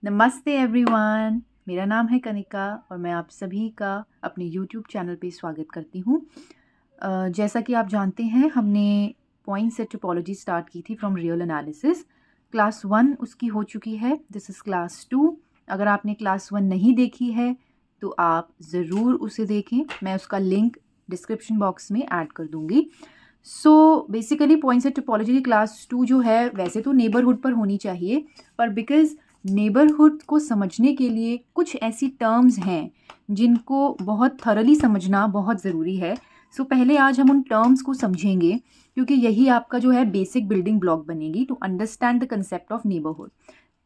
नमस्ते एवरीवन, मेरा नाम है कनिका और मैं आप सभी का अपने यूट्यूब चैनल पे स्वागत करती हूँ। जैसा कि आप जानते हैं, हमने पॉइंट सेट टोपोलॉजी स्टार्ट की थी फ्रॉम रियल एनालिसिस। क्लास 1 उसकी हो चुकी है, दिस इज़ क्लास 2। अगर आपने क्लास 1 नहीं देखी है तो आप ज़रूर उसे देखें, मैं उसका लिंक डिस्क्रिप्शन बॉक्स में ऐड कर दूँगी। So basically point set topology की क्लास 2 जो है वैसे तो नेबरहुड पर होनी चाहिए, पर बिकॉज़ नेबरहुड को समझने के लिए कुछ ऐसी टर्म्स हैं जिनको बहुत थरली समझना बहुत ज़रूरी है। सो पहले आज हम उन टर्म्स को समझेंगे, क्योंकि यही आपका जो है बेसिक बिल्डिंग ब्लॉक बनेगी to understand the concept of neighbourhood.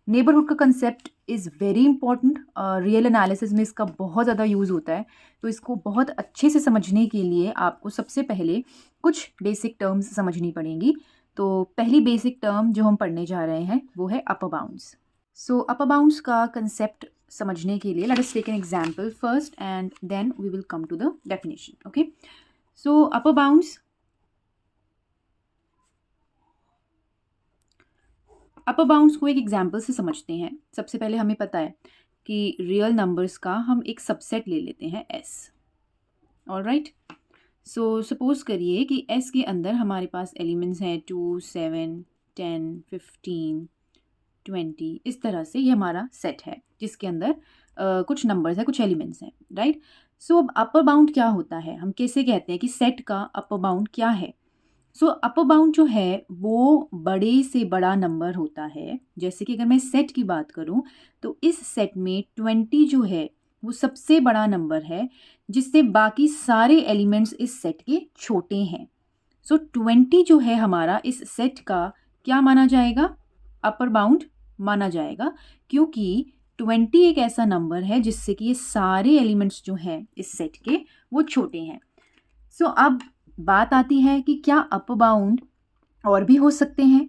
Neighbourhood का concept is very important, real analysis में इसका बहुत ज़्यादा यूज़ होता है। तो इसको बहुत अच्छे से समझने के लिए आपको सबसे पहले कुछ बेसिक टर्म्स समझनी पड़ेंगी। तो पहली बेसिक टर्म जो हम पढ़ने जा रहे हैं वो है upper bounds. So upper bounds का कंसेप्ट समझने के लिए let us take an example first and then we will come to the definition. Okay, so upper bounds, upper bounds को एक एग्जांपल से समझते हैं। सबसे पहले हमें पता है कि रियल नंबर्स का हम एक सबसेट ले लेते हैं एस। ऑलराइट, सो सपोज करिए कि एस के अंदर हमारे पास एलिमेंट्स हैं 2, 7, 10, 15, 20। इस तरह से ये हमारा सेट है जिसके अंदर कुछ नंबर्स हैं, कुछ एलिमेंट्स हैं, राइट। सो अब अपर बाउंड क्या होता है, हम कैसे कहते हैं कि सेट का अपर बाउंड क्या है। सो अपर बाउंड जो है वो बड़े से बड़ा नंबर होता है। जैसे कि अगर मैं सेट की बात करूं तो इस सेट में 20 जो है वो सबसे बड़ा नंबर है, जिससे बाकी सारे एलिमेंट्स इस सेट के छोटे हैं। सो 20 जो है हमारा इस सेट का क्या माना जाएगा, अपर बाउंड माना जाएगा, क्योंकि 20 एक ऐसा नंबर है जिससे कि ये सारे एलिमेंट्स जो हैं इस सेट के वो छोटे हैं। सो अब बात आती है कि क्या अपर बाउंड और भी हो सकते हैं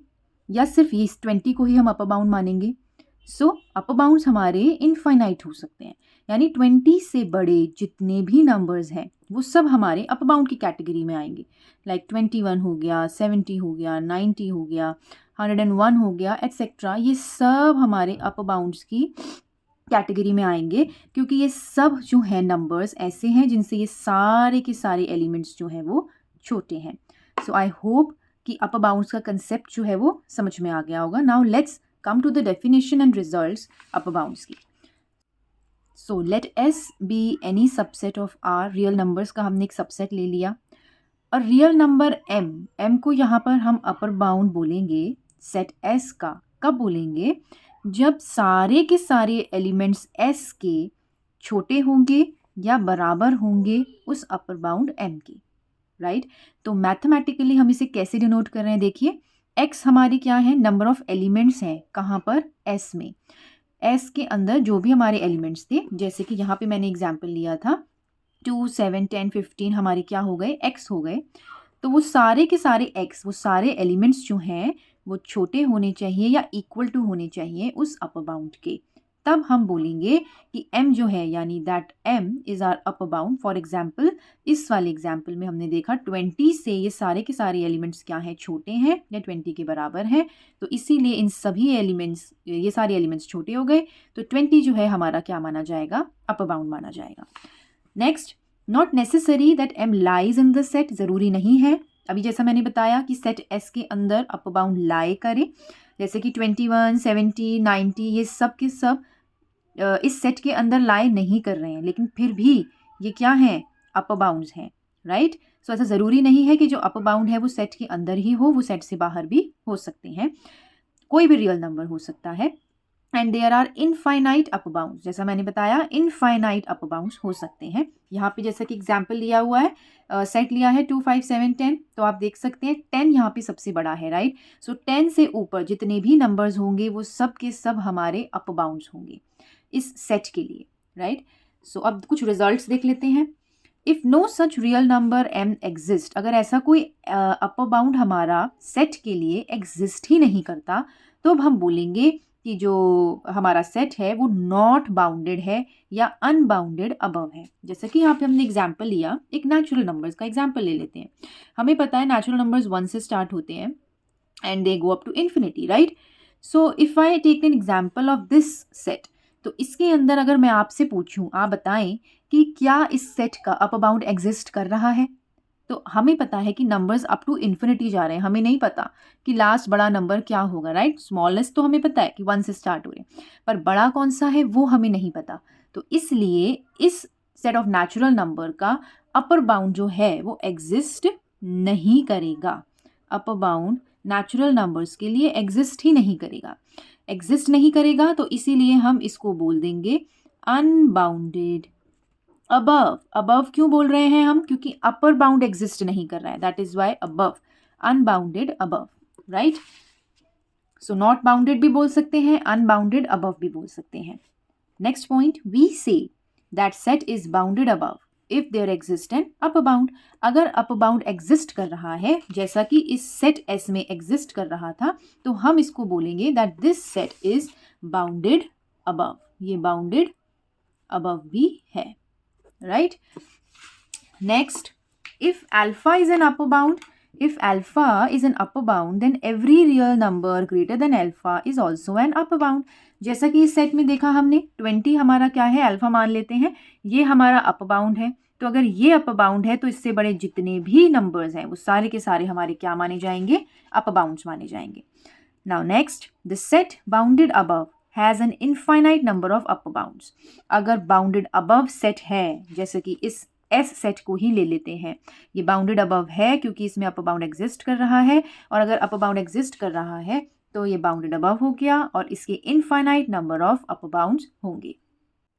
या सिर्फ ये 20 को ही हम अपर बाउंड मानेंगे। सो अपर बाउंड्स हमारे इनफाइनाइट हो सकते हैं, यानी 20 से बड़े जितने भी नंबर्स हैं वो सब हमारे अपर बाउंड की कैटेगरी में आएंगे। लाइक 21 हो गया, 70 हो गया, 90 हो गया, 101 हो गया, एट्सेट्रा। ये सब हमारे अपर बाउंड्स की कैटेगरी में आएंगे, क्योंकि ये सब जो है नंबर्स ऐसे हैं जिनसे ये सारे के सारे एलिमेंट्स जो हैं वो छोटे हैं। सो आई होप कि अपर बाउंड्स का कंसेप्ट जो है वो समझ में आ गया होगा। Now let's come to the definition and results upper bounds की। So let S be any subset of R, real numbers का हमने एक सबसेट ले लिया। और रियल नंबर एम को यहाँ पर हम अपर बाउंड बोलेंगे सेट एस का। कब बोलेंगे, जब सारे के सारे एलिमेंट्स एस के छोटे होंगे या बराबर होंगे उस अपर बाउंड एम के, राइट। तो मैथमेटिकली हम इसे कैसे डिनोट कर रहे हैं, देखिए एक्स हमारी क्या है, नंबर ऑफ एलिमेंट्स हैं कहाँ पर, एस में। एस के अंदर जो भी हमारे एलिमेंट्स थे, जैसे कि यहाँ पे मैंने एग्जाम्पल लिया था 2, 7, 10, 15 हमारे क्या हो गए, एक्स हो गए। तो वो सारे के सारे एक्स, वो सारे एलिमेंट्स जो हैं वो छोटे होने चाहिए या इक्वल टू होने चाहिए उस अपर बाउंड के। तब हम बोलेंगे कि m जो है, यानी that m is R upper bound. For example इस वाले एग्जाम्पल में हमने देखा 20 से ये सारे के सारे एलिमेंट्स क्या हैं, छोटे हैं या 20 के बराबर हैं। तो इसीलिए इन सभी एलिमेंट्स, ये सारे एलिमेंट्स छोटे हो गए। तो 20 जो है हमारा क्या माना जाएगा, अपर बाउंड माना जाएगा। Next, not necessary that m lies in the set, ज़रूरी नहीं है। अभी जैसा मैंने बताया कि सेट S के अंदर अपर बाउंड लाई करे, जैसे कि 21, 70, 90 ये सब के सब इस सेट के अंदर लाई नहीं कर रहे हैं, लेकिन फिर भी ये क्या हैं, अपर बाउंड्स हैं, राइट। सो ऐसा ज़रूरी नहीं है कि जो अपर बाउंड है वो सेट के अंदर ही हो, वो सेट से बाहर भी हो सकते हैं, कोई भी रियल नंबर हो सकता है। And there are infinite upper bounds, जैसा मैंने बताया इनफाइनाइट अपर बाउंड्स हो सकते हैं। यहाँ पे जैसा कि एग्जाम्पल लिया हुआ है, सेट लिया है 2, 5, 7, 10, तो आप देख सकते हैं 10 यहाँ पे सबसे बड़ा है, राइट। सो 10 से ऊपर जितने भी नंबर्स होंगे वो सब के सब हमारे अपर बाउंड्स होंगे इस सेट के लिए, राइट। सो अब कुछ रिजल्ट्स देख लेते हैं। If no such real number m exist, अगर ऐसा कोई अपर बाउंड हमारा सेट के लिए एग्जिस्ट ही नहीं करता, तो अब हम बोलेंगे कि जो हमारा सेट है वो नॉट बाउंडेड है या अनबाउंडेड अबव है। जैसे कि यहाँ पे हमने एग्जाम्पल लिया, एक नेचुरल नंबर्स का एग्जाम्पल ले लेते हैं। हमें पता है नेचुरल नंबर्स 1 से स्टार्ट होते हैं and they go up to infinity, right. So if I take an example of this set, तो इसके अंदर अगर मैं आपसे पूछूं, आप बताएं कि क्या इस सेट का अपर बाउंड एग्जिस्ट कर रहा है। तो हमें पता है कि नंबर्स अप टू इन्फिनिटी जा रहे हैं, हमें नहीं पता कि लास्ट बड़ा नंबर क्या होगा, राइट। स्मॉलेस्ट तो हमें पता है कि 1 से स्टार्ट हो रहे हैं, पर बड़ा कौन सा है वो हमें नहीं पता। तो इसलिए इस सेट ऑफ नेचुरल नंबर का अपर बाउंड जो है वो एग्जिस्ट नहीं करेगा। अपर बाउंड नेचुरल नंबर्स के लिए एग्जिस्ट ही नहीं करेगा, एग्जिस्ट नहीं करेगा। तो इसीलिए हम इसको बोल देंगे अनबाउंडेड अबव। अबव क्यों बोल रहे हैं हम, क्योंकि अपर बाउंड एग्जिस्ट नहीं कर रहा है, that is why above, unbounded above, right. So not bounded भी बोल सकते हैं, अनबाउंडेड अबव भी बोल सकते हैं। Next point, we say that set is bounded above if there exist an upper bound. अगर अपर बाउंड एग्जिस्ट कर रहा है, जैसा कि इस सेट एस में एग्जिस्ट कर रहा था, तो हम इसको बोलेंगे that this set is bounded above. ये बाउंडेड अबव भी है, right? Next, if alpha is an upper bound, then every real number greater than alpha is also an upper bound. जैसा कि इस सेट में देखा हमने, 20 हमारा क्या है, अल्फा मान लेते हैं, ये हमारा अपर बाउंड है। तो अगर ये अपर बाउंड है तो इससे बड़े जितने भी नंबर्स हैं वो सारे के सारे हमारे क्या माने जाएंगे, अपर बाउंड्स माने जाएंगे। Now next, the set bounded above has an infinite number of upper bounds. अगर बाउंडेड अबव सेट है, जैसे कि इस एस सेट को ही ले लेते हैं, ये बाउंडेड अबव है क्योंकि इसमें अपर बाउंड एग्जिस्ट कर रहा है, और अगर अपर बाउंड एग्जिस्ट कर रहा है तो ये बाउंडेड अबव हो गया और इसके infinite number of upper bounds होंगे।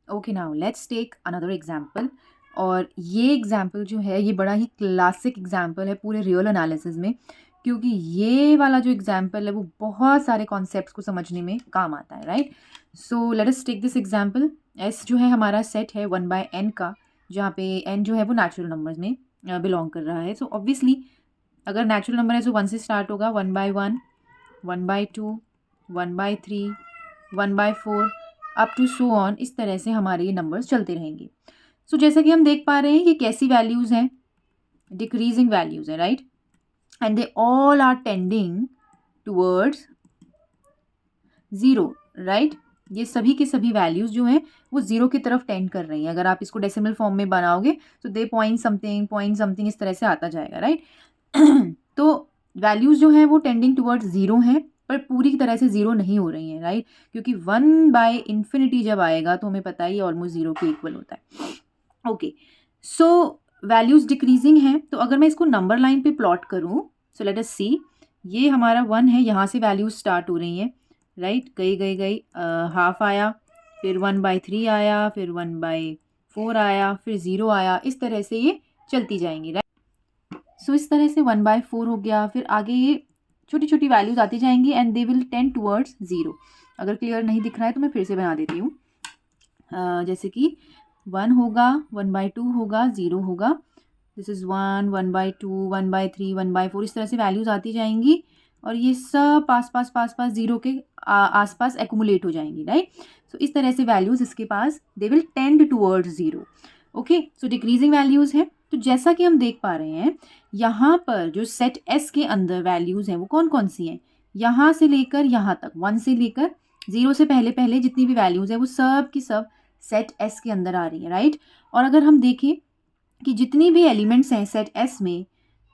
Okay, now let's take another example. और ये एग्जाम्पल जो है ये बड़ा ही क्लासिक एग्जाम्पल है पूरे रियल एनालिसिस में, क्योंकि ये वाला जो एग्जाम्पल है वो बहुत सारे कॉन्सेप्ट्स को समझने में काम आता है, right. So let us take this example. S जो है हमारा सेट है 1/n का, जहाँ पे n जो है वो नेचुरल नंबर्स में बिलोंग कर रहा है। सो ऑब्वियसली अगर नेचुरल नंबर है तो 1 से स्टार्ट होगा, 1/1, 1/2, 1/3, 1/4 अप टू सो ऑन। इस तरह से हमारे ये नंबर्स चलते रहेंगे। सो जैसा कि हम देख पा रहे हैं ये कैसी वैल्यूज़ हैं, डिक्रीजिंग वैल्यूज़ हैं, right. and they all are tending towards 0, right? ये सभी के सभी वैल्यूज़ जो हैं वो 0 की तरफ टेंड कर रही हैं। अगर आप इसको डेसिमल फॉर्म में बनाओगे तो दे पॉइंट समथिंग इस तरह से आता जाएगा, राइट। तो वैल्यूज़ जो हैं वो टेंडिंग टुवर्ड्स 0 हैं, पर पूरी तरह से 0 नहीं हो रही हैं, राइट, क्योंकि 1/∞ जब आएगा तो हमें पता है ये ऑलमोस्ट 0 के इक्वल होता है। ओके, सो वैल्यूज़ डिक्रीजिंग हैं। तो अगर मैं इसको नंबर लाइन पे प्लॉट करूँ, सो लेट अस सी, ये हमारा 1 है, यहाँ से वैल्यूज स्टार्ट हो रही हैं, राइट, गई हाफ आया, फिर 1/3 आया, फिर 1/4 आया, फिर 0 आया, इस तरह से ये चलती जाएंगी, राइट। सो इस तरह से 1/4 हो गया, फिर आगे ये छोटी छोटी वैल्यूज आती जाएंगी and they will tend towards 0। अगर क्लियर नहीं दिख रहा है तो मैं फिर से बना देती हूँ। जैसे कि 1 होगा, 1/2 होगा, 0 होगा, दिस इज़ 1, 1/2, 1/3, 1/4, इस तरह से वैल्यूज़ आती जाएंगी और ये सब पास पास 0 के आसपास एक्यूमुलेट हो जाएंगी, राइट। सो इस तरह से वैल्यूज़ इसके पास they will tend towards 0। Okay, so decreasing values हैं। तो जैसा कि हम देख पा रहे हैं यहाँ पर जो सेट एस के अंदर वैल्यूज़ हैं वो कौन कौन सी हैं, यहाँ से लेकर यहाँ तक, 1 से लेकर 0 से पहले जितनी भी वैल्यूज़ हैं वो सब की सब सेट एस के अंदर आ रही है, राइट। और अगर हम देखें कि जितनी भी एलिमेंट्स हैं सेट एस में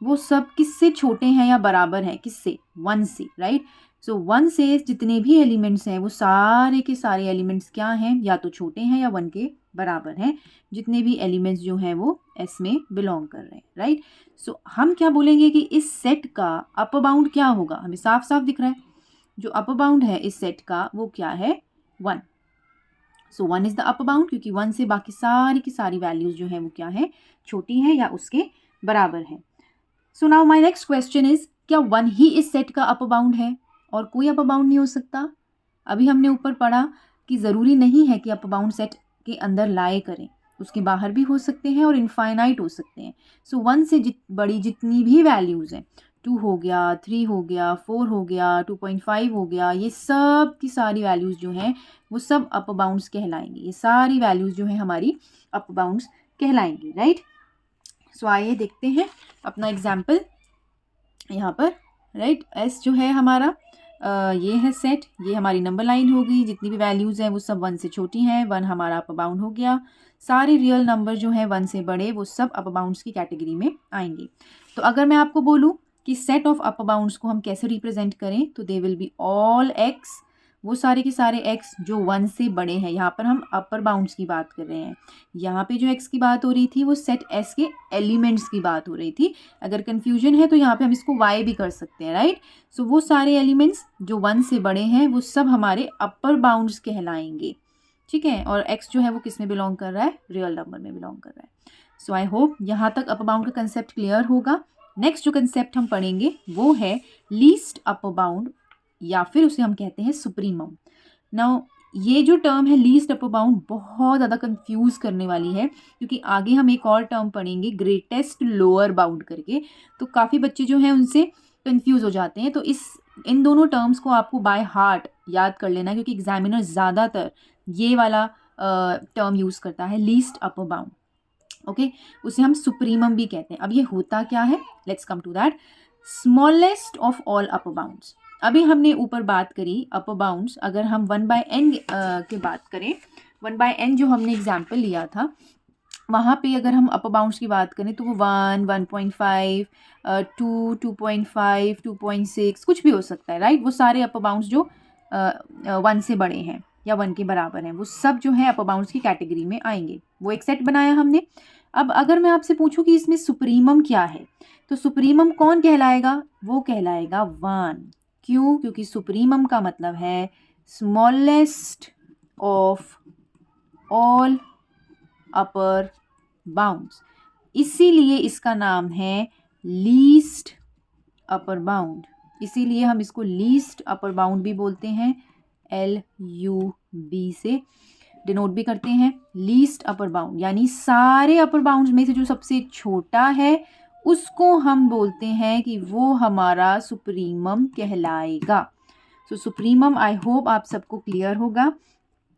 वो सब किससे छोटे हैं या बराबर हैं, किससे, 1 से, राइट। सो 1 से जितने भी एलिमेंट्स हैं वो सारे के सारे एलिमेंट्स क्या हैं, या तो छोटे हैं या 1 के बराबर हैं, जितने भी एलिमेंट्स जो हैं वो एस में बिलोंग कर रहे हैं, राइट। सो हम क्या बोलेंगे कि इस सेट का अपर बाउंड क्या होगा, हमें साफ साफ दिख रहा है जो अपर बाउंड है इस सेट का वो क्या है, 1। सो 1 इज़ द अपर बाउंड, क्योंकि 1 से बाकी सारी की सारी वैल्यूज़ जो हैं वो क्या है, छोटी हैं या उसके बराबर है। So now my next question is, क्या 1 ही इस सेट का अपर बाउंड है और कोई अपर बाउंड नहीं हो सकता। अभी हमने ऊपर पढ़ा कि ज़रूरी नहीं है कि अपर बाउंड सेट के अंदर लाए करें, उसके बाहर भी हो सकते हैं और इनफाइनाइट हो सकते हैं। सो 1 से बड़ी जितनी भी वैल्यूज़ हैं, 2 हो गया, 3 हो गया, 4 हो गया, 2.5 हो गया, ये सब की सारी वैल्यूज़ जो हैं वो सब अपर बाउंड्स कहलाएंगी। ये सारी वैल्यूज़ जो हैं हमारी अपर बाउंड्स कहलाएंगी, राइट। सो आइए देखते हैं अपना एग्जाम्पल यहाँ पर, राइट। एस जो है हमारा ये है सेट, ये हमारी नंबर लाइन हो गई, जितनी भी वैल्यूज़ हैं वो सब 1 से छोटी हैं, 1 हमारा अपर बाउंड हो गया। सारे रियल नंबर जो हैं 1 से बड़े वो सब अपर बाउंड्स की कैटेगरी में आएंगे। तो अगर मैं आपको बोलूँ कि सेट ऑफ अपर बाउंड्स को हम कैसे रिप्रेजेंट करें, तो they will be all x, वो सारे के सारे एक्स जो 1 से बड़े हैं। यहाँ पर हम अपर बाउंड्स की बात कर रहे हैं। यहाँ पे जो एक्स की बात हो रही थी वो सेट एस के एलिमेंट्स की बात हो रही थी। अगर कन्फ्यूजन है तो यहाँ पे हम इसको वाई भी कर सकते हैं, राइट। सो वो सारे एलिमेंट्स जो 1 से बड़े हैं वो सब हमारे अपर बाउंड्स कहलाएंगे, ठीक है। और एक्स जो है वो किस में बिलोंग कर रहा है, रियल नंबर में बिलोंग कर रहा है। सो आई होप यहाँ तक अपर बाउंड का कंसेप्ट क्लियर होगा। नेक्स्ट जो कंसेप्ट हम पढ़ेंगे वो है लीस्ट अपर बाउंड, या फिर उसे हम कहते हैं सुप्रीमम। नाउ ये जो टर्म है लीस्ट अपर बाउंड बहुत ज़्यादा कंफ्यूज करने वाली है, क्योंकि आगे हम एक और टर्म पढ़ेंगे ग्रेटेस्ट लोअर बाउंड करके, तो काफ़ी बच्चे जो हैं उनसे कंफ्यूज हो जाते हैं। तो इन दोनों टर्म्स को आपको बाय हार्ट याद कर लेना, क्योंकि एग्जामिनर ज़्यादातर ये वाला टर्म यूज़ करता है, लीस्ट अपर बाउंड। ओके, उसे हम सुप्रीमम भी कहते हैं। अब ये होता क्या है, let's come to that. Smallest of all upper bounds. अभी हमने ऊपर बात करी अपर बाउंड्स, अगर हम 1/n की बात करें, 1/n जो हमने एग्जाम्पल लिया था, वहाँ पे अगर हम अपर बाउंड्स की बात करें तो वो 1, 1.5, 2, 2.5, 2.6 कुछ भी हो सकता है, राइट। वो सारे अपर बाउंड्स जो 1 से बड़े हैं या 1 के बराबर हैं, वो सब जो है अपर बाउंड्स की कैटेगरी में आएंगे। वो एक सेट बनाया हमने। अब अगर मैं आपसे पूछूं कि इसमें सुप्रीमम क्या है, तो सुप्रीमम कौन कहलाएगा, वो कहलाएगा 1। क्यों, क्योंकि सुप्रीमम का मतलब है smallest of all upper bounds, इसीलिए इसका नाम है लीस्ट अपर बाउंड। इसीलिए हम इसको लीस्ट अपर बाउंड भी बोलते हैं, LUB से डिनोट भी करते हैं। लीस्ट अपर बाउंड यानी सारे अपर बाउंड्स में से जो सबसे छोटा है उसको हम बोलते हैं कि वो हमारा सुप्रीमम कहलाएगा। सो सुप्रीमम आई होप आप सबको क्लियर होगा।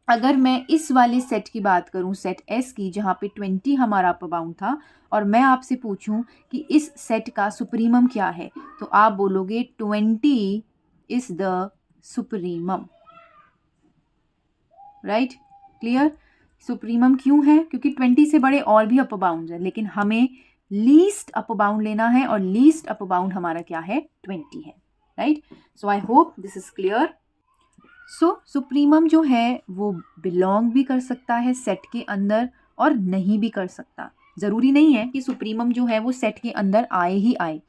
अगर मैं इस वाले सेट की बात करूं, सेट एस की, जहाँ पे 20 हमारा अपर बाउंड था, और मैं आपसे पूछूं कि इस सेट का सुप्रीमम क्या है, तो आप बोलोगे 20 is the supremum, right. Clear. Supremum क्यों है, क्योंकि 20 से बड़े और भी अपर बाउंड है, लेकिन हमें लीस्ट अपर बाउंड लेना है, और लीस्ट अपर बाउंड हमारा क्या है, 20 है, right. So I hope this is clear. So supremum जो है वो बिलोंग भी कर सकता है सेट के अंदर और नहीं भी कर सकता। ज़रूरी नहीं है कि सुप्रीमम जो है वो सेट के अंदर आए ही आए।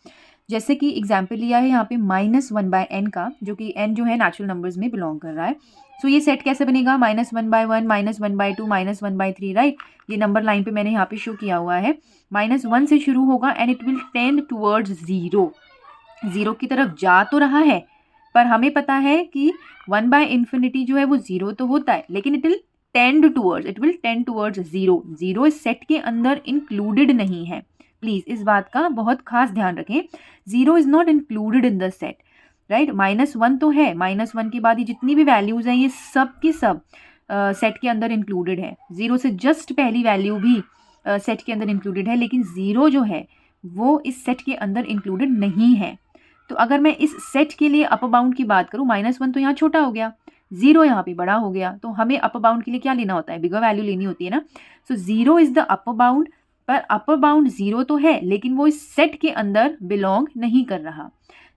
जैसे कि एग्जाम्पल लिया है यहाँ पे -1/n का, जो कि n जो है नेचुरल नंबर्स में बिलोंग कर रहा है। सो ये सेट कैसे बनेगा, -1/1, -1/2, -1/3, राइट। ये नंबर लाइन पे मैंने यहाँ पे शो किया हुआ है। -1 से शुरू होगा and it will tend towards 0, 0 की तरफ जा तो रहा है, पर हमें पता है कि 1/∞ जो है वो 0 तो होता है, लेकिन इट विल टेंड टूवर्ड्स 0। 0 इस सेट के अंदर इंक्लूडेड नहीं है। प्लीज़ इस बात का बहुत खास ध्यान रखें, 0 is not included in the set, right. -1 तो है, -1 के बाद ये जितनी भी वैल्यूज़ हैं ये सब की सब सेट के अंदर इंक्लूडेड है। 0 से जस्ट पहली वैल्यू भी सेट के अंदर इंक्लूडेड है, लेकिन 0 जो है वो इस सेट के अंदर इंक्लूडेड नहीं है। तो अगर मैं इस सेट के लिए अपर बाउंड की बात करूँ, -1 तो यहाँ छोटा हो गया, 0 यहाँ पे बड़ा हो गया, तो हमें अपर बाउंड के लिए क्या लेना होता है, बिगर वैल्यू लेनी होती है ना। सो 0 इज़ द अपर बाउंड, पर अपर बाउंड 0 तो है, लेकिन वो इस सेट के अंदर बिलोंग नहीं कर रहा।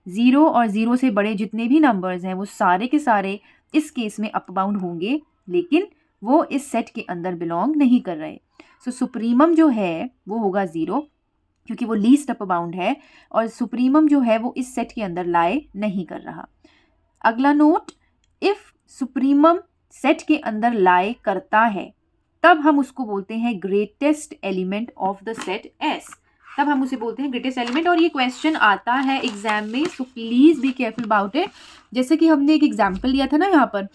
0 और 0 से बड़े जितने भी नंबर्स हैं वो सारे के सारे इस केस में अपर बाउंड होंगे, लेकिन वो इस सेट के अंदर बिलोंग नहीं कर रहे। सो सुप्रीमम जो है वो होगा 0, क्योंकि वो लीस्ट अपर बाउंड है, और सुप्रीमम जो है वो इस सेट के अंदर लाए नहीं कर रहा। अगला नोट, इफ सुप्रीमम सेट के अंदर लाए करता है तब हम उसको बोलते हैं greatest element of the set S, तब हम उसे बोलते हैं ग्रेटेस्ट एलिमेंट। और ये क्वेश्चन आता है एग्जाम में, so please be careful about it. जैसे कि हमने एक एग्जाम्पल लिया था ना यहाँ पर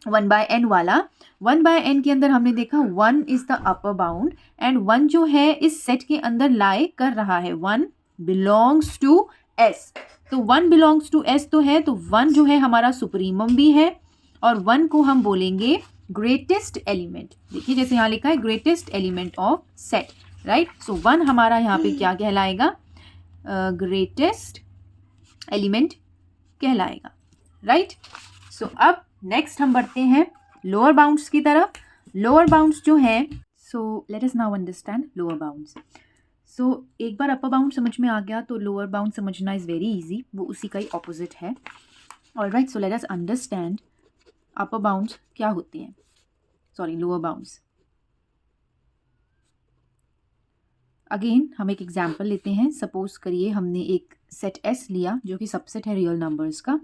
1/n वाला, 1/n के अंदर हमने देखा 1 is the upper bound, and 1 जो है इस सेट के अंदर लाई कर रहा है, 1 बिलोंग्स टू एस। तो 1 बिलोंग्स टू एस तो है, तो 1 जो है हमारा सुप्रीमम भी है, और 1 को हम बोलेंगे ग्रेटेस्ट एलिमेंट। देखिए जैसे यहाँ लिखा है greatest element of set, right. So 1 हमारा यहाँ पे क्या कहलाएगा, ग्रेटेस्ट एलिमेंट कहलाएगा। राइट। सो अब नेक्स्ट हम बढ़ते हैं लोअर बाउंड्स की तरफ। लोअर बाउंड्स जो है, so let us now understand lower bounds. So एक बार अपर बाउंड समझ में आ गया तो लोअर बाउंड समझना इज़ वेरी इजी, वो उसी का ही ऑपोजिट है। Alright, so let us understand upper bounds क्या होते हैं, सॉरी लोअर बाउंड्स। अगेन हम एक एग्जाम्पल लेते हैं। सपोज करिए हमने एक सेट एस लिया जो कि सबसेट है रियल नंबर्स का।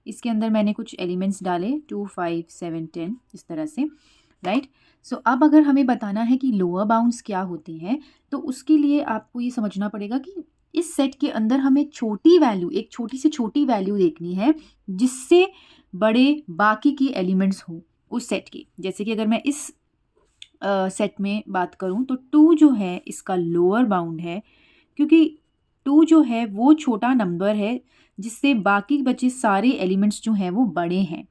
इसके अंदर मैंने कुछ एलिमेंट्स डाले 2, 5, 7, 10 इस तरह से, राइट। सो अब अगर हमें बताना है कि लोअर बाउंड्स क्या होते हैं तो उसके लिए आपको ये समझना पड़ेगा कि इस सेट के अंदर हमें छोटी वैल्यू, एक छोटी से छोटी वैल्यू देखनी है जिससे बड़े बाकी के एलिमेंट्स हों उस सेट के। जैसे कि अगर मैं इस सेट में बात करूं तो 2 जो है इसका लोअर बाउंड है, क्योंकि 2 जो है वो छोटा नंबर है जिससे बाकी बचे सारे एलिमेंट्स जो हैं वो बड़े हैं।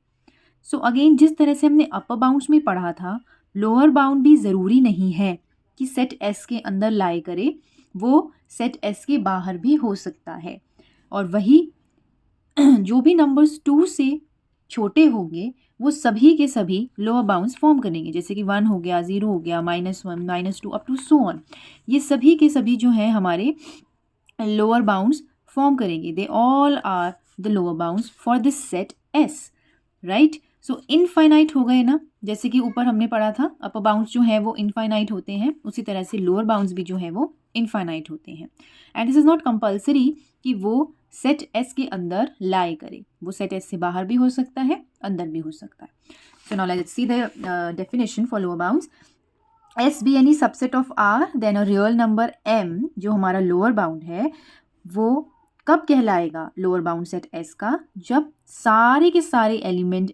सो अगेन जिस तरह से हमने अपर बाउंड्स में पढ़ा था, लोअर बाउंड भी ज़रूरी नहीं है कि सेट एस के अंदर लाई करे, वो सेट एस के बाहर भी हो सकता है। और वही जो भी नंबर्स 2 से छोटे होंगे वो सभी के सभी लोअर बाउंड्स फॉर्म करेंगे। जैसे कि 1 हो गया, 0 हो गया, -1, -2 अप टू सो ऑन, ये सभी के सभी जो हैं हमारे लोअर बाउंड्स फॉर्म करेंगे। They all are the lower bounds for this set S, right. So infinite हो गए ना, जैसे कि ऊपर हमने पढ़ा था अपर बाउंड्स जो है वो इनफाइनाइट होते हैं, उसी तरह से लोअर बाउंड्स भी जो है वो इनफाइनाइट होते हैं। And this is not compulsory कि वो सेट एस के अंदर लाई करे, वो सेट एस से बाहर भी हो सकता है, अंदर भी हो सकता है। So now let's see the definition for lower bounds. S be any subset of R then a real number m, जो हमारा लोअर बाउंड है, वो कब कहलाएगा लोअर बाउंड सेट एस का? जब सारे के सारे एलिमेंट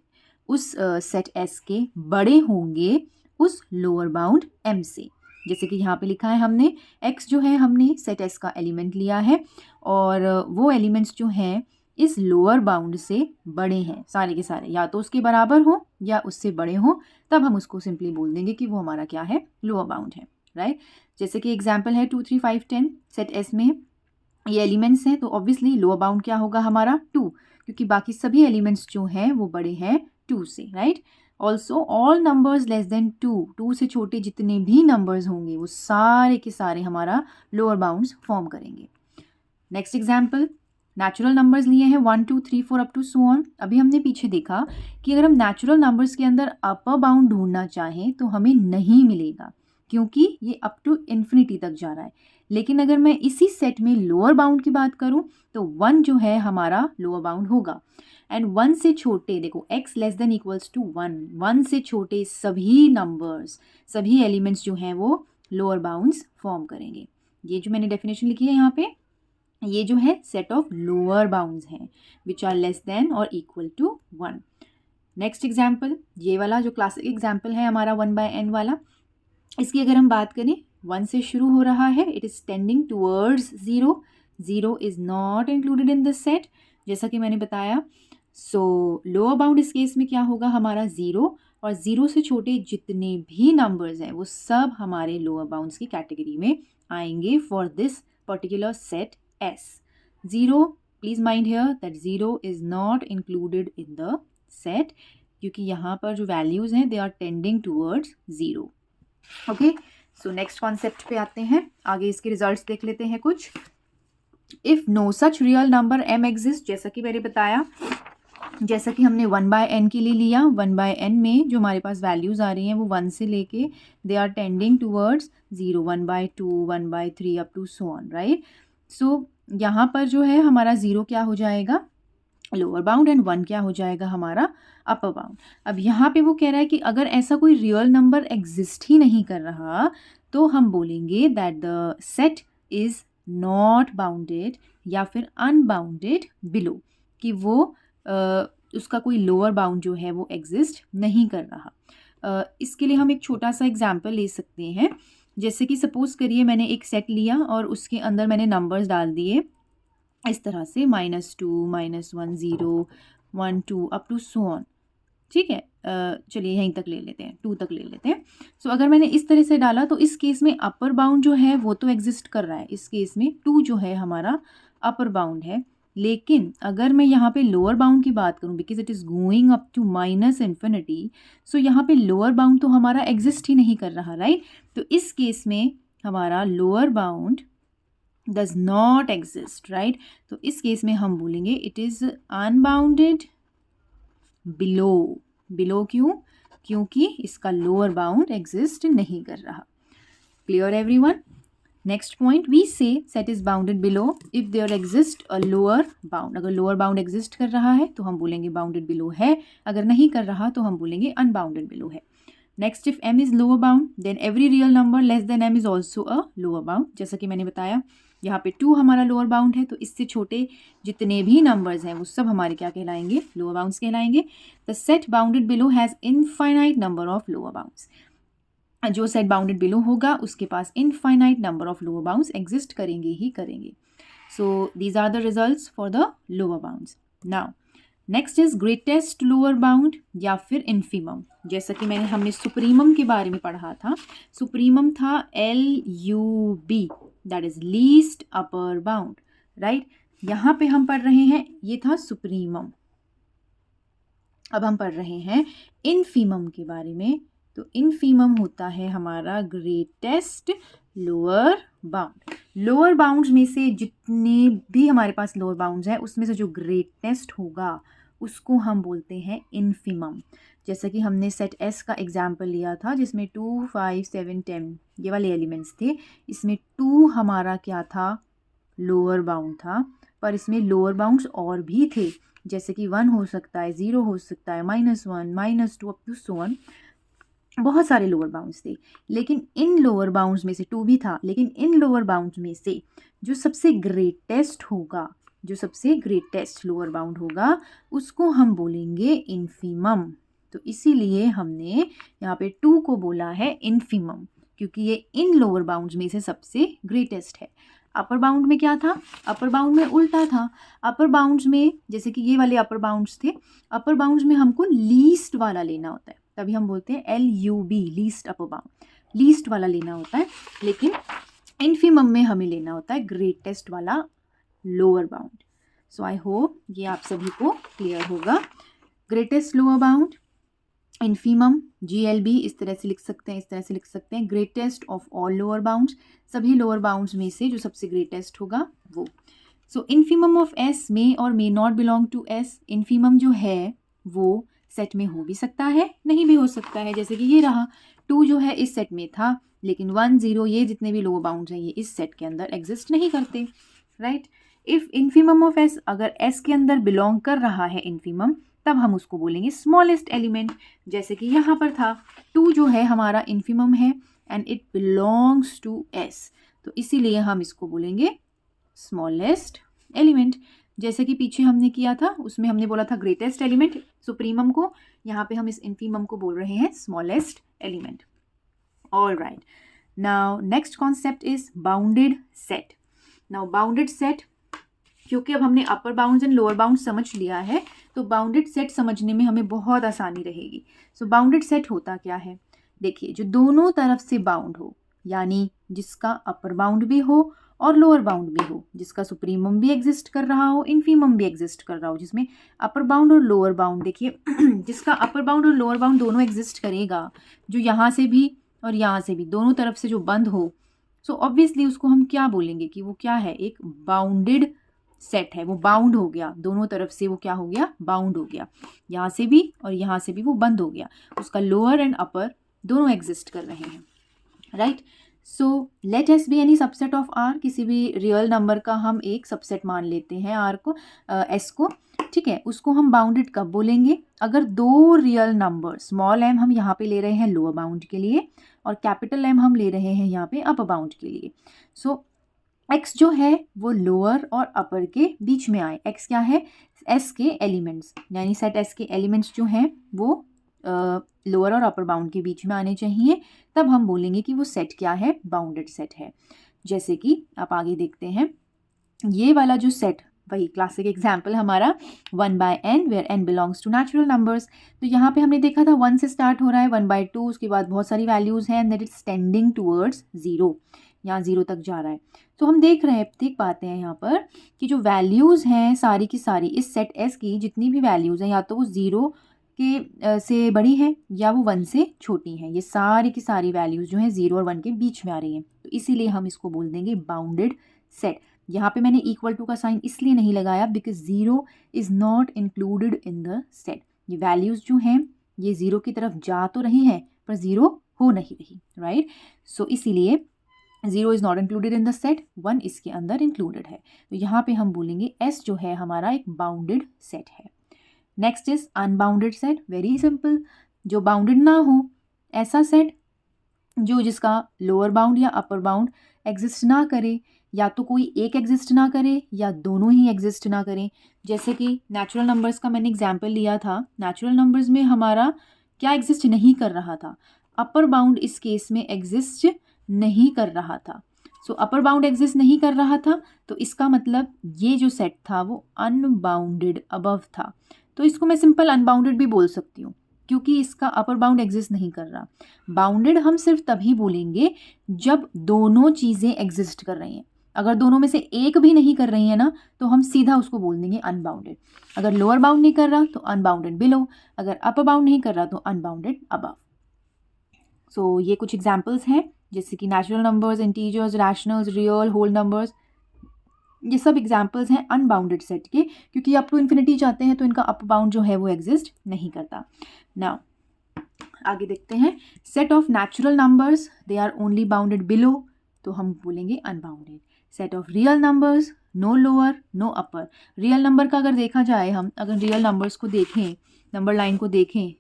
उस सेट एस के बड़े होंगे उस लोअर बाउंड एम से। जैसे कि यहाँ पे लिखा है हमने x जो है हमने सेट एस का एलिमेंट लिया है और वो एलिमेंट्स जो हैं इस लोअर बाउंड से बड़े हैं, सारे के सारे या तो उसके बराबर हो या उससे बड़े हो, तब हम उसको सिंपली बोल देंगे कि वो हमारा क्या है, लोअर बाउंड है, राइट। जैसे कि एग्जाम्पल है 2, 3, 5, 10 सेट एस में ये एलिमेंट्स हैं, तो ऑब्वियसली लोअर बाउंड क्या होगा हमारा 2, क्योंकि बाकी सभी एलिमेंट्स जो हैं वो बड़े हैं 2 से, right. Also all numbers less than 2 से छोटे जितने भी नंबर्स होंगे वो सारे के सारे हमारा लोअर बाउंड्स फॉर्म करेंगे। नेक्स्ट एग्जाम्पल, नेचुरल नंबर्स लिए हैं 1, 2, 3, 4 अप टू सो ऑन। अभी हमने पीछे देखा कि अगर हम नेचुरल नंबर्स के अंदर अपर बाउंड ढूंढना चाहें तो हमें नहीं मिलेगा, क्योंकि ये अप टू इन्फिनिटी तक जा रहा है। लेकिन अगर मैं इसी सेट में लोअर बाउंड की बात करूं तो 1 जो है हमारा लोअर बाउंड होगा। एंड 1 से छोटे, देखो x less than equals to 1 से छोटे सभी नंबर्स, सभी एलिमेंट्स जो हैं वो लोअर बाउंड्स फॉर्म करेंगे। ये जो मैंने डेफिनेशन लिखी है यहाँ पे, ये जो है सेट ऑफ लोअर बाउंड्स हैं विच आर लेस देन और इक्वल टू 1। नेक्स्ट एग्जाम्पल, ये वाला जो क्लासिक एग्जाम्पल है हमारा 1/n वाला, इसकी अगर हम बात करें 1 से शुरू हो रहा है, it is tending towards 0, 0 is not included in this set, जैसा कि मैंने बताया। सो लोअर बाउंड इस केस में क्या होगा हमारा 0, और 0 से छोटे जितने भी नंबर्स हैं वो सब हमारे लोअर बाउंड्स की कैटेगरी में आएंगे for this particular set S. 0, please mind here that 0 is not included in the set, क्योंकि यहाँ पर जो वैल्यूज़ हैं they are tending towards 0. Okay, so next concept पे आते हैं, आगे इसके रिजल्ट्स देख लेते हैं कुछ। If no such real number m exist, जैसा कि मैंने बताया, जैसा कि हमने 1/n के लिए लिया, 1/n में जो हमारे पास वैल्यूज़ आ रही हैं वो 1 से लेके they are tending towards 0, 1/2, 1/3 up to so on, right. So यहाँ पर जो है हमारा 0 क्या हो जाएगा, लोअर बाउंड, एंड 1 क्या हो जाएगा हमारा अपर बाउंड। अब यहाँ पे वो कह रहा है कि अगर ऐसा कोई रियल नंबर एग्जिस्ट ही नहीं कर रहा तो हम बोलेंगे that the set is not bounded या फिर अनबाउंडेड बिलो, कि वो उसका कोई लोअर बाउंड जो है वो एग्जिस्ट नहीं कर रहा। इसके लिए हम एक छोटा सा एग्जाम्पल ले सकते हैं। जैसे कि सपोज़ करिए मैंने एक सेट लिया और उसके अंदर मैंने नंबर्स डाल दिए इस तरह से -2, -1, 0, 1, 2 अप टू सो ऑन, ठीक है। चलिए यहीं तक ले लेते हैं, 2 तक ले लेते हैं। सो अगर मैंने इस तरह से डाला तो इस केस में अपर बाउंड जो है वो तो एग्जिस्ट कर रहा है, इस केस में 2 जो है हमारा अपर बाउंड है, लेकिन अगर मैं यहाँ पे लोअर बाउंड की बात करूँ, because it is going up to minus infinity, so यहाँ पे लोअर बाउंड तो हमारा एग्जिस्ट ही नहीं कर रहा, राइट? तो इस केस में हमारा lower bound does not exist, right? तो इस केस में हम बोलेंगे it is unbounded below. Below क्यों? क्योंकि इसका लोअर बाउंड एग्जिस्ट नहीं कर रहा। Clear everyone? Next point, we say set is bounded below if there exist a lower bound. अगर लोअर बाउंड एग्जिस्ट कर रहा है तो हम बोलेंगे बाउंडेड बिलो है, अगर नहीं कर रहा तो हम बोलेंगे अनबाउंडेड बिलो है। Next, if m is lower bound then every real number less than m is also a lower bound. जैसा कि मैंने बताया यहाँ पे 2 हमारा लोअर बाउंड है, तो इससे छोटे जितने भी नंबर्स हैं वो सब हमारे क्या कहलाएंगे? लोअर बाउंड्स कहलाएंगे। The set bounded below has infinite number of lower bounds. जो सेट बाउंडेड बिलो होगा उसके पास infinite number of lower bounds exist करेंगे ही करेंगे। So these are the results for the lower bounds. Now next is greatest lower bound या फिर infimum. जैसा कि हमने सुप्रीमम के बारे में पढ़ा था। सुप्रीमम था LUB, that is least upper bound, right? यहाँ पे हम पढ़ रहे हैं, ये था सुप्रीमम। अब हम पढ़ रहे हैं इन्फीमम के बारे में। तो इन्फीमम होता है हमारा greatest lower bound. Lower bounds में से जितने भी हमारे पास लोअर बाउंड्स हैं उसमें से जो ग्रेटेस्ट होगा उसको हम बोलते हैं इन्फीमम। जैसा कि हमने सेट S का एग्जाम्पल लिया था जिसमें 2, 5, 7, 10 ये वाले एलिमेंट्स थे। इसमें 2 हमारा क्या था? लोअर बाउंड था, पर इसमें लोअर बाउंड्स और भी थे, जैसे कि 1 हो सकता है, 0 हो सकता है, -1, -2 अप टू सो ऑन। बहुत सारे लोअर बाउंड्स थे, लेकिन इन लोअर बाउंड्स में से 2 भी था, लेकिन इन लोअर बाउंड्स में से जो सबसे ग्रेटेस्ट होगा, जो सबसे ग्रेटेस्ट लोअर बाउंड होगा उसको हम बोलेंगे इन्फीमम। तो इसीलिए हमने यहाँ पे 2 को बोला है इन्फीमम, क्योंकि ये इन लोअर बाउंड्स में से सबसे ग्रेटेस्ट है। अपर बाउंड में क्या था? अपर बाउंड में उल्टा था। अपर बाउंड्स में जैसे कि ये वाले अपर बाउंड्स थे, अपर बाउंड्स में हमको लीस्ट वाला लेना होता है, तभी हम बोलते हैं LUB, least upper bound, least वाला लेना होता है। लेकिन इन्फीमम में हमें लेना होता है ग्रेटेस्ट वाला lower bound. So I hope ये आप सभी को क्लियर होगा। Greatest lower bound, infimum, GLB इस तरह से लिख सकते हैं, इस तरह से लिख सकते हैं। Greatest of all lower bounds, सभी लोअर बाउंड्स में से जो सबसे ग्रेटेस्ट होगा वो। So infimum of S may और may not belong to S। Infimum जो है वो सेट में हो भी सकता है, नहीं भी हो सकता है। जैसे कि ये रहा 2 जो है इस सेट में था, लेकिन 1, 0 ये जितने भी लोअर बाउंड्स हैं ये इस सेट के अंदर एग्जिस्ट नहीं करते, right? If infimum of S अगर S के अंदर बिलोंग कर रहा है इन्फीमम, तब हम उसको बोलेंगे स्मॉलेस्ट एलिमेंट। जैसे कि यहाँ पर था 2 जो है हमारा इन्फीमम है and it belongs to S, तो इसीलिए हम इसको बोलेंगे स्मॉलेस्ट एलिमेंट। जैसे कि पीछे हमने किया था उसमें हमने बोला था ग्रेटेस्ट एलिमेंट सुप्रीमम को, यहाँ पे हम इस इन्फीमम को बोल रहे हैं smallest element. All right, now next concept is bounded set. Now bounded set, क्योंकि अब हमने अपर बाउंड्स एंड लोअर बाउंड्स समझ लिया है तो बाउंडेड सेट समझने में हमें बहुत आसानी रहेगी। सो बाउंडेड सेट होता क्या है? देखिए, जो दोनों तरफ से बाउंड हो, यानी जिसका अपर बाउंड भी हो और लोअर बाउंड भी हो, जिसका सुप्रीमम भी एग्जिस्ट कर रहा हो, इन्फीमम भी एग्जिस्ट कर रहा हो, जिसमें अपर बाउंड और लोअर बाउंड, देखिए जिसका अपर बाउंड और लोअर बाउंड दोनों एग्जिस्ट करेगा, जो यहाँ से भी और यहाँ से भी दोनों तरफ से जो बंद हो, सो ऑब्वियसली उसको हम क्या बोलेंगे कि वो क्या है? एक बाउंडेड सेट है। वो बाउंड हो गया, दोनों तरफ से वो क्या हो गया? बाउंड हो गया, यहाँ से भी और यहाँ से भी वो बंद हो गया, उसका लोअर एंड अपर दोनों एग्जिस्ट कर रहे हैं, right? So let S be any subset of R, किसी भी रियल नंबर का हम एक सबसेट मान लेते हैं आर को, एस को, ठीक है? उसको हम बाउंडेड कब बोलेंगे? अगर 2 रियल नंबर, स्मॉल m हम यहाँ पे ले रहे हैं लोअर बाउंड के लिए और कैपिटल M हम ले रहे हैं यहाँ पे अपर बाउंड के लिए। सो x जो है वो लोअर और अपर के बीच में आए। x क्या है? s के एलिमेंट्स, यानी सेट s के एलिमेंट्स जो हैं वो लोअर और अपर बाउंड के बीच में आने चाहिए, तब हम बोलेंगे कि वो सेट क्या है? बाउंडेड सेट है। जैसे कि आप आगे देखते हैं, ये वाला जो सेट, वही क्लासिक एग्जाम्पल हमारा 1/n where n belongs to natural numbers. तो यहाँ पे हमने देखा था 1 से स्टार्ट हो रहा है, 1/2, उसके बाद बहुत सारी वैल्यूज़ हैं and that is tending towards 0। यहाँ 0 तक जा रहा है। तो हम देख पाते हैं यहाँ पर कि जो वैल्यूज़ हैं सारी की सारी इस सेट एस की जितनी भी वैल्यूज़ हैं या तो वो 0 के से बड़ी हैं या वो 1 से छोटी हैं। ये सारी की सारी वैल्यूज़ जो हैं 0 और 1 के बीच में आ रही हैं, तो इसीलिए हम इसको बोल देंगे बाउंडेड सेट। यहाँ पे मैंने इक्वल टू का साइन इसलिए नहीं लगाया because 0 is not included in the set. ये वैल्यूज़ जो हैं ये 0 की तरफ जा तो रही हैं पर 0 हो नहीं रही, राइट। सो इसीलिए 0 is not included in the set, 1 इसके अंदर इंक्लूडेड है। तो यहाँ पे हम बोलेंगे S जो है हमारा एक बाउंडेड सेट है। Next is unbounded set, very simple, जो बाउंडेड ना हो ऐसा सेट जो जिसका लोअर बाउंड या अपर बाउंड एग्जिस्ट ना करे, या तो कोई एक एग्जिस्ट ना करे या दोनों ही एग्जिस्ट ना करें। जैसे कि नेचुरल नंबर्स का मैंने एग्जांपल लिया था, नेचुरल नंबर्स में हमारा क्या एग्जिस्ट नहीं कर रहा था, अपर बाउंड इस केस में एग्जिस्ट नहीं कर रहा था। सो अपर बाउंड एग्जिस्ट नहीं कर रहा था तो इसका मतलब ये जो सेट था वो अनबाउंडेड अबव था। तो इसको मैं सिंपल अनबाउंडेड भी बोल सकती हूँ क्योंकि इसका अपर बाउंड एग्जिस्ट नहीं कर रहा। बाउंडेड हम सिर्फ तभी बोलेंगे जब दोनों चीज़ें एग्जिस्ट कर रही हैं। अगर दोनों में से एक भी नहीं कर रही है ना तो हम सीधा उसको बोल देंगे अनबाउंडेड। अगर लोअर बाउंड नहीं कर रहा तो अनबाउंडेड बिलो, अगर अपर बाउंड नहीं कर रहा तो अनबाउंडेड अबव। सो ये कुछ एग्जाम्पल्स हैं जैसे कि natural numbers, integers, rationals, real, whole numbers, ये सब एग्जाम्पल्स हैं अनबाउंडेड सेट के, क्योंकि अप टू इन्फिनिटी जाते हैं तो इनका अप बाउंड जो है वो एग्जिस्ट नहीं करता। नाउ आगे देखते हैं, set of natural numbers they are only bounded below, तो हम बोलेंगे unbounded. Set of real numbers no lower no upper. Real number का अगर देखा जाए, हम अगर रियल नंबर्स को देखें, नंबर लाइन को देखें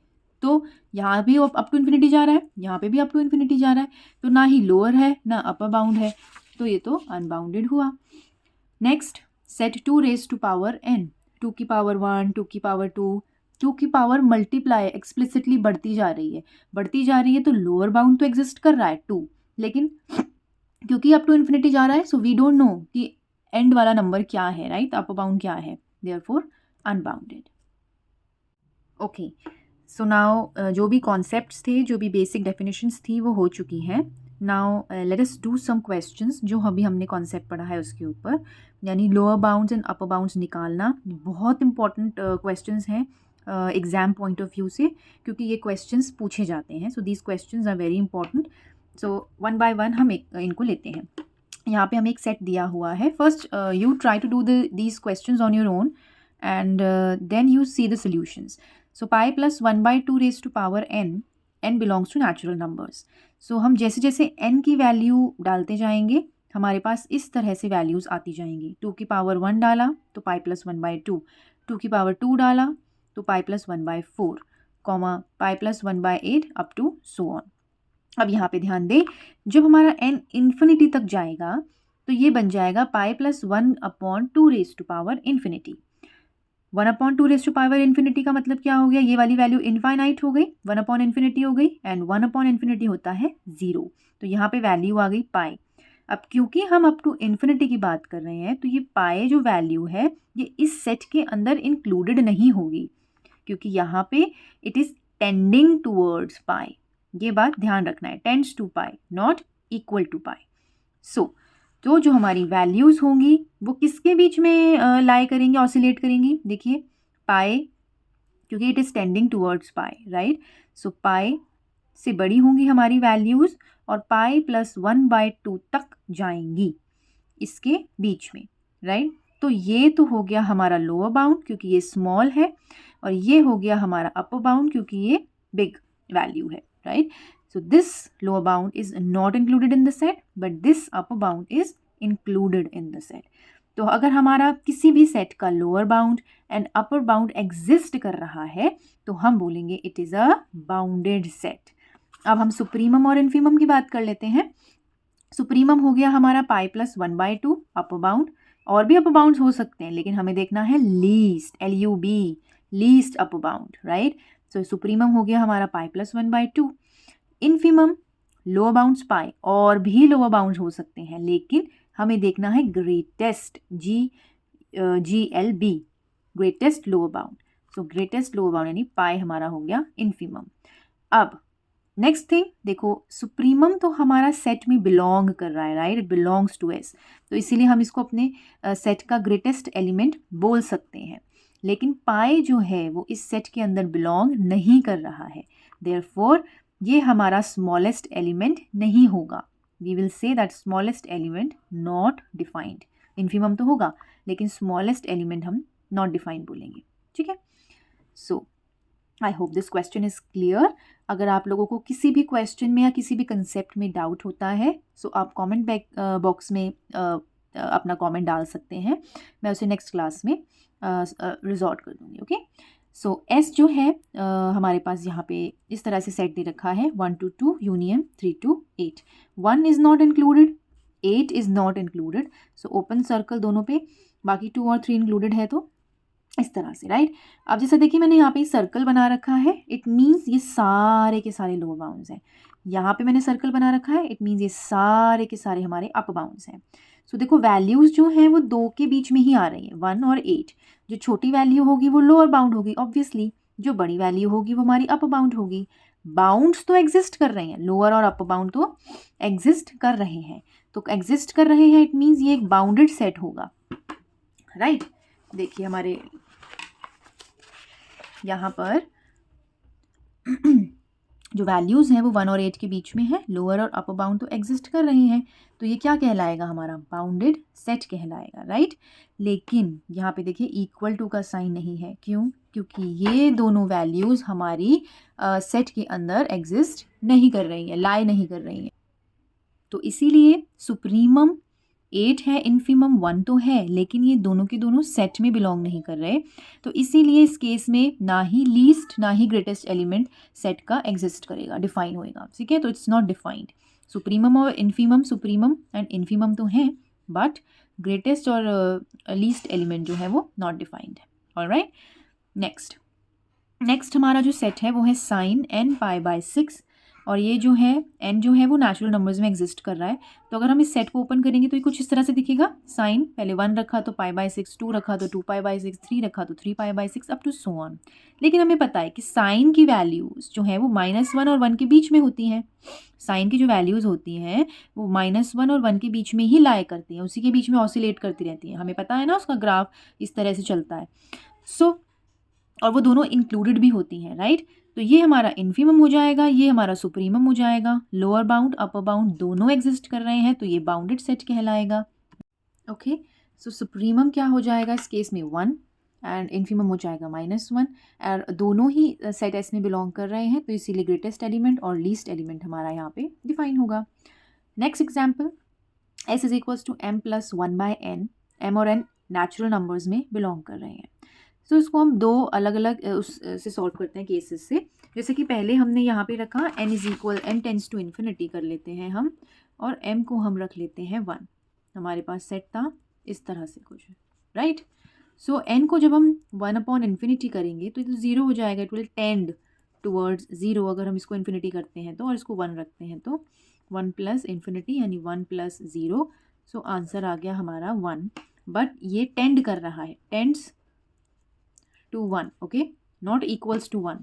तो यहाँ भी अप टू इन्फिनिटी जा रहा है, यहाँ पे भी अप टू इन्फिनिटी जा रहा है, तो ना ही लोअर है ना अपर बाउंड है, तो ये तो अनबाउंडेड हुआ। Next, set 2 raise to power n, 2 की पावर 1, 2 की पावर 2, 2 की पावर मल्टीप्लाई एक्सप्लिसिटली बढ़ती जा रही है तो लोअर बाउंड तो एग्जिस्ट कर रहा है 2, लेकिन क्योंकि अप टू इन्फिनिटी जा रहा है सो वी डोंट नो कि एंड वाला नंबर क्या है, राइट, अपर बाउंड क्या है, therefore unbounded. Okay, so now जो भी कॉन्सेप्ट्स थे, जो भी बेसिक डेफिनेशंस थी वो हो चुकी हैं। Now let us do some questions जो अभी हमने कॉन्सेप्ट पढ़ा है उसके ऊपर, यानी lower bounds and upper bounds निकालना। बहुत इंपॉर्टेंट क्वेश्चंस हैं एग्जाम पॉइंट ऑफ व्यू से, क्योंकि ये क्वेश्चंस पूछे जाते हैं। So these questions are very important. So one by one हम इनको लेते हैं। यहाँ पे हमें एक सेट दिया हुआ है। First you try to do these questions on your own and then you see the solutions. So pi plus 1/2 raise to power n belongs to natural numbers. सो हम जैसे जैसे n की वैल्यू डालते जाएंगे हमारे पास इस तरह से वैल्यूज़ आती जाएंगी। 2 की पावर 1 डाला तो पाई प्लस 1/2, 2 की पावर 2 डाला तो pi plus 1/4, comma pi plus 1/8 up to so on. अब यहाँ पे ध्यान दें, जब हमारा n इन्फिनिटी तक जाएगा तो ये बन जाएगा pi plus 1/2 raise to power infinity. 1/2 raise to power infinity का मतलब क्या हो गया, ये वाली वैल्यू इनफाइनाइट हो गई, 1/∞ हो गई, एंड 1/∞ होता है 0, तो यहाँ पे वैल्यू आ गई पाई। अब क्योंकि हम अप टू इन्फिनिटी की बात कर रहे हैं तो ये पाई जो वैल्यू है ये इस सेट के अंदर इंक्लूडेड नहीं होगी, क्योंकि यहाँ पे it is tending towards pi. ये बात ध्यान रखना है, tends to pi not equal to pi. So तो जो हमारी वैल्यूज़ होंगी वो किसके बीच में लाई करेंगी, ऑसिलेट करेंगी, देखिए पाई, क्योंकि it is tending towards pi, right. So pi से बड़ी होंगी हमारी वैल्यूज़ और पाई प्लस 1/2 तक जाएंगी इसके बीच में, राइट। तो ये तो हो गया हमारा लोअर बाउंड क्योंकि ये स्मॉल है, और ये हो गया हमारा अपर बाउंड क्योंकि ये बिग वैल्यू है, right. So this lower bound is not included in the set, but this upper bound is included in the set. तो अगर हमारा किसी भी सेट का lower bound and upper bound exist कर रहा है तो हम बोलेंगे it is a bounded set. अब हम सुप्रीमम और इन्फीमम की बात कर लेते हैं। सुप्रीमम हो गया हमारा पाई प्लस 1/2 अपर बाउंड, और भी अपर बाउंड्स हो सकते हैं लेकिन हमें देखना है least, LUB, least upper bound, right. So supremum हो गया हमारा pi plus 1/2। Infimum lower bounds pi, और भी लोअर बाउंड्स हो सकते हैं लेकिन हमें देखना है greatest, GLB, greatest lower bound. सो ग्रेटेस्ट लोअर बाउंड यानी पाई हमारा हो गया इन्फीमम। अब नेक्स्ट थिंग देखो, सुप्रीमम तो हमारा सेट में बिलोंग कर रहा है, right, it belongs to S, तो इसीलिए हम इसको अपने सेट का ग्रेटेस्ट एलिमेंट बोल सकते हैं। लेकिन पाई जो है वो इस सेट के अंदर बिलोंग नहीं कर रहा है, देयरफॉर ये हमारा स्मॉलेस्ट एलिमेंट नहीं होगा। We will say that smallest element not defined. Infimum तो होगा लेकिन स्मॉलेस्ट एलिमेंट हम नॉट डिफाइंड बोलेंगे, ठीक है। So I hope this question is clear. अगर आप लोगों को किसी भी क्वेश्चन में या किसी भी कंसेप्ट में डाउट होता है सो आप कमेंट बॉक्स में अपना कमेंट डाल सकते हैं, मैं उसे नेक्स्ट क्लास में रिजॉर्ट कर दूँगी। ओके, सो एस जो है हमारे पास यहाँ पे इस तरह से सेट दे रखा है 1 to 2 union 3 to 8। 1 is not included, 8 is not included, so open circle दोनों पे, बाकी 2 और 3 इंक्लूडेड है तो इस तरह से, राइट। अब जैसे देखिए मैंने यहाँ पे सर्कल बना रखा है, इट मीन्स ये सारे के सारे लोअर बाउंड्स हैं। यहाँ पे मैंने सर्कल बना रखा है, इट मीन्स ये सारे के सारे हमारे अप बाउंड्स हैं। सो देखो वैल्यूज़ जो हैं वो 2 के बीच में ही आ रही हैं, 1 और 8। जो छोटी वैल्यू होगी वो लोअर बाउंड होगी ऑब्वियसली, जो बड़ी वैल्यू होगी वो हमारी अप बाउंड होगी। बाउंड्स तो एग्जिस्ट कर रहे हैं, लोअर और अप बाउंड तो एग्जिस्ट कर रहे हैं, तो एग्जिस्ट कर रहे हैं इट मीन्स ये एक बाउंडेड सेट होगा, राइट। देखिए हमारे यहाँ पर जो वैल्यूज़ हैं वो 1 और 8 के बीच में है, लोअर और अपर बाउंड तो एग्जिस्ट कर रहे हैं, तो ये क्या कहलाएगा, हमारा बाउंडेड सेट कहलाएगा, राइट। लेकिन यहाँ पे देखिए इक्वल टू का साइन नहीं है, क्यों, क्योंकि ये दोनों वैल्यूज़ हमारी सेट के अंदर एग्जिस्ट नहीं कर रही हैं, लाई नहीं कर रही हैं, तो इसीलिए सुप्रीमम 8 है, इन्फीमम 1 तो है, लेकिन ये दोनों के दोनों सेट में बिलोंग नहीं कर रहे, तो इसीलिए इस केस में ना ही लीस्ट ना ही ग्रेटेस्ट एलिमेंट सेट का एग्जिस्ट करेगा, डिफाइन होएगा, ठीक है। तो इट्स नॉट डिफाइंड। सुप्रीमम और इन्फीमम, सुप्रीमम एंड इन्फीमम तो हैं, बट ग्रेटेस्ट और लीस्ट एलिमेंट जो है वो नॉट डिफाइंड है। ऑलराइट, नेक्स्ट हमारा जो सेट है वो है साइन n π/6, और ये जो है n जो है वो नेचुरल नंबर्स में एग्जिस्ट कर रहा है, तो अगर हम इस सेट को ओपन करेंगे तो ये कुछ इस तरह से दिखेगा। साइन पहले 1 रखा तो π/6, 2 रखा तो 2π/6, 3 रखा तो 3π/6 अप टू सो ऑन। लेकिन हमें पता है कि साइन की वैल्यूज़ जो है वो -1 और 1 के बीच में होती हैं। साइन की जो वैल्यूज़ होती हैं वो -1 और 1 के बीच में ही लाई करती हैं, उसी के बीच में ऑसिलेट करती रहती हैं, हमें पता है ना, उसका ग्राफ इस तरह से चलता है। सो और वो दोनों इंक्लूडेड भी होती हैं, राइट। तो ये हमारा इन्फीमम हो जाएगा, ये हमारा सुप्रीमम हो जाएगा, लोअर बाउंड अपर बाउंड दोनों एग्जिस्ट कर रहे हैं, तो ये बाउंडेड सेट कहलाएगा। ओके, सो सुप्रीमम क्या हो जाएगा इस केस में 1 एंड इन्फीमम हो जाएगा -1, और दोनों ही सेट एस में बिलोंग कर रहे हैं, तो इसीलिए ग्रेटेस्ट एलिमेंट और लीस्ट एलिमेंट हमारा यहाँ पे डिफाइन होगा। Next example, s is equals to m + 1/n, m और n नेचुरल नंबर्स में बिलोंग कर रहे हैं। तो इसको हम दो अलग अलग उससे सॉल्व करते हैं केसेस से। जैसे कि पहले हमने यहाँ पे रखा n is equal n tends to infinity कर लेते हैं हम, और m को हम रख लेते हैं 1। हमारे पास सेट था इस तरह से कुछ, राइट। सो n को जब हम 1/∞ करेंगे तो ये तो 0 हो जाएगा, इट विल टेंड टूवर्ड्स 0 अगर हम इसको इन्फिनिटी करते हैं तो, और इसको 1 रखते हैं तो 1 + इन्फिनिटी यानी 1 + 0, सो आंसर आ गया हमारा 1। बट ये टेंड कर रहा है, tends to 1, okay, not equals to 1।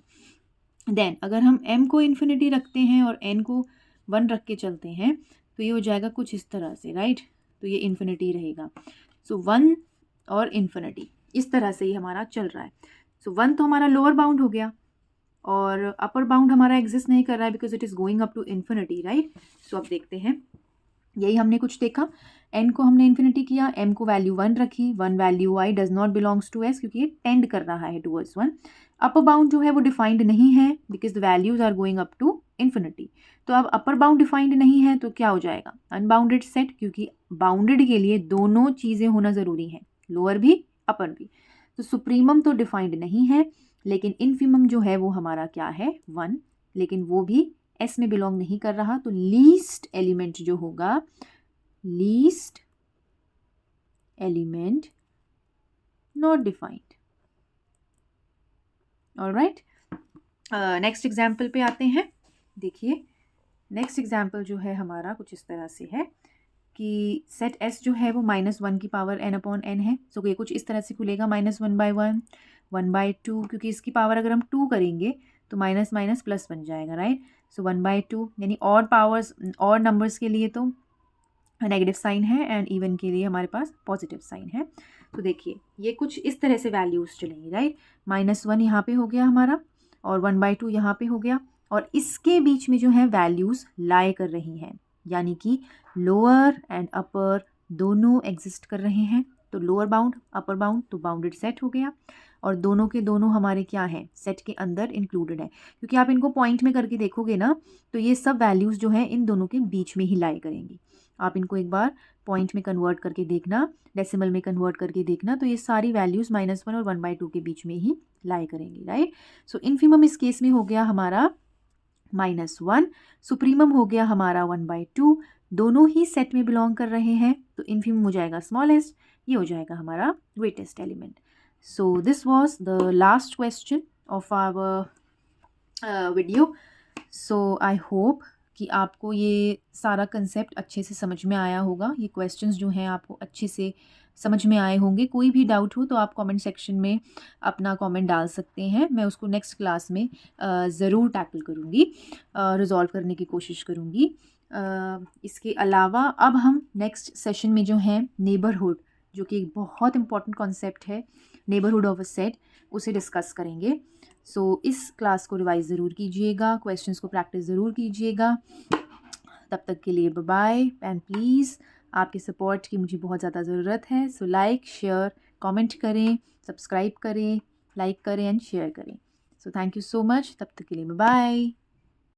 Then अगर हम m को इन्फिनिटी रखते हैं और n को 1 रख के चलते हैं तो ये हो जाएगा कुछ इस तरह से, राइट। तो ये इन्फिनिटी रहेगा, सो 1 और इन्फिनिटी इस तरह से ही हमारा चल रहा है। सो 1 तो हमारा लोअर बाउंड हो गया, और अपर बाउंड हमारा एग्जिस्ट नहीं कर रहा है because it is going up to infinity, right. So अब देखते हैं, यही हमने कुछ देखा, n को हमने इन्फिनिटी किया, m को वैल्यू 1 रखी, 1 value I does not belongs to s क्योंकि ये टेंड कर रहा है टूवर्ड्स 1। अपर बाउंड जो है वो डिफाइंड नहीं है because the values are going up to infinity. तो अब अपर बाउंड डिफाइंड नहीं है तो क्या हो जाएगा, अनबाउंडेड सेट, क्योंकि बाउंडेड के लिए दोनों चीज़ें होना ज़रूरी है, लोअर भी अपर भी। तो सुप्रीमम तो डिफाइंड नहीं है, लेकिन इन्फीमम जो है वो हमारा क्या है 1, लेकिन वो भी एस में बिलोंग नहीं कर रहा, तो लीस्ट एलिमेंट जो होगा, least element not defined. Alright, next example पे आते हैं। देखिए नेक्स्ट एग्जाम्पल जो है हमारा कुछ इस तरह से है कि सेट s जो है वो -1 की पावर n/n है, सो ये कुछ इस तरह से खुलेगा, -1/1, 1/2, क्योंकि इसकी पावर अगर हम 2 करेंगे तो माइनस माइनस प्लस बन जाएगा, राइट। सो 1/2 यानी ऑड पावर्स और नंबर्स के लिए तो नेगेटिव साइन है एंड इवन के लिए हमारे पास पॉजिटिव साइन है। तो देखिए ये कुछ इस तरह से वैल्यूज़ चलेंगी, राइट। -1 यहाँ पे हो गया हमारा और 1/2 यहाँ पे हो गया और इसके बीच में जो है वैल्यूज़ लाई कर रही हैं, यानी कि लोअर एंड अपर दोनों एग्जिस्ट कर रहे हैं। तो लोअर बाउंड अपर बाउंड तो बाउंडेड सेट हो गया और दोनों के दोनों हमारे क्या हैं, सेट के अंदर इंक्लूडेड है। क्योंकि आप इनको पॉइंट में करके देखोगे ना तो ये सब वैल्यूज़ जो हैं इन दोनों के बीच में ही लाई करेंगी। आप इनको एक बार पॉइंट में कन्वर्ट करके देखना, डेसिमल में कन्वर्ट करके देखना, तो ये सारी वैल्यूज़ -1 और 1/2 के बीच में ही लाई करेंगी, राइट। सो इन्फीमम इस केस में हो गया हमारा -1, सुप्रीमम हो गया हमारा 1/2, दोनों ही सेट में बिलोंग कर रहे हैं तो इन्फीमम हो जाएगा स्मॉलेस्ट, ये हो जाएगा हमारा greatest element. So this was the last question of our video. So I hope कि आपको ये सारा कंसेप्ट अच्छे से समझ में आया होगा। ये क्वेश्चंस जो हैं आपको अच्छे से समझ में आए होंगे। कोई भी डाउट हो तो आप कमेंट सेक्शन में अपना कमेंट डाल सकते हैं, मैं उसको नेक्स्ट क्लास में ज़रूर टैकल करूँगी, रिजॉल्व करने की कोशिश करूँगी। इसके अलावा अब हम नेक्स्ट सेशन में जो है नेबरहुड, जो कि एक बहुत इंपॉर्टेंट कॉन्सेप्ट है, नेबरहुड ऑफ अ सेट, उसे डिस्कस करेंगे। सो इस क्लास को रिवाइज ज़रूर कीजिएगा, क्वेश्चंस को प्रैक्टिस ज़रूर कीजिएगा। तब तक के लिए बाय बाय एंड प्लीज़ आपके सपोर्ट की मुझे बहुत ज़्यादा ज़रूरत है। सो लाइक शेयर कमेंट करें, सब्सक्राइब करें, लाइक करें एंड शेयर करें। So thank you so much. तब तक के लिए बाय बाय।